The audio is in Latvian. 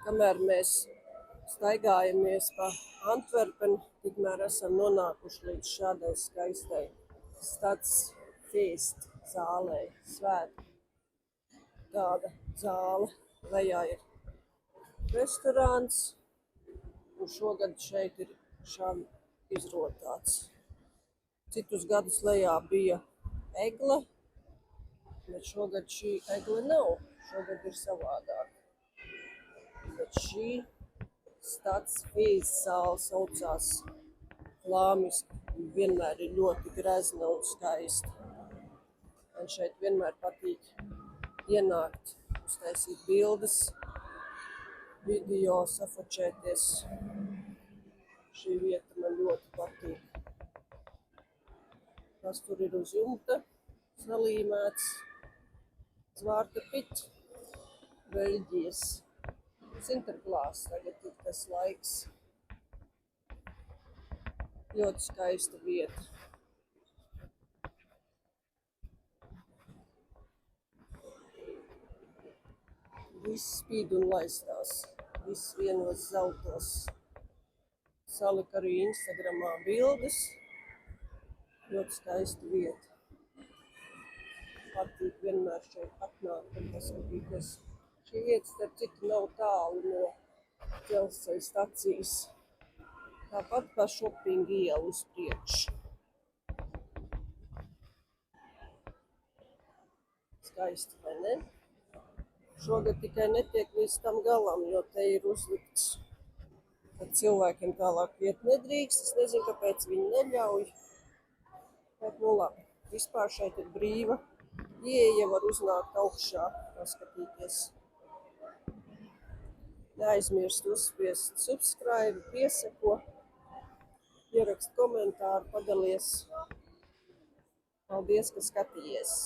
Kamēr mēs staigājamies pa Antverpeni, tikmēr esam nonākuši līdz šādai skaistai Stadsfeest zālei. Svēta tāda zāle. Lejā ir restorāns, un šogad šeit ir šādi izrotāts. Citus gadus lejā bija egle, bet šogad šī egle nav. Šogad ir savādāk. Bet šī Stadsfeest zāle saucās flāmiski. Vienmēr ir ļoti grezna un skaista. Man šeit vienmēr patīk ienākt, uztaisīt bildes, video, safočēties. Šī vieta man ļoti patīk. Tas tur ir uz jumta salīmēts Zwarte Piet, Beļģijas. Sinterklaas tagad ir tas laiks. Ļoti skaista vieta. Viss spīd un laistās. Viss vienos zeltos. Saliku arī Instagramā bildes. Ļoti skaista vieta. Patīk vienmēr šeit atnākt un paskatīties. Šī vieta, starp citu, nav tālu no dzelzceļa stacijas. Tāpat pa Šopinga ielu uz priekšu. Skaisti, vai ne? Šogad tikai netiek līdz tam galam, jo te ir uzlikts, ka cilvēkiem tālāk iet nedrīkst. Es nezinu, kāpēc viņi neļauj. Bet nu labi, vispār šeit ir brīva ieeja, var uznākt augšā, paskatīties. Neaizmirst uzspiest subscribe, pieseko, ierakst komentāru, padalies. Paldies, ka skatījies!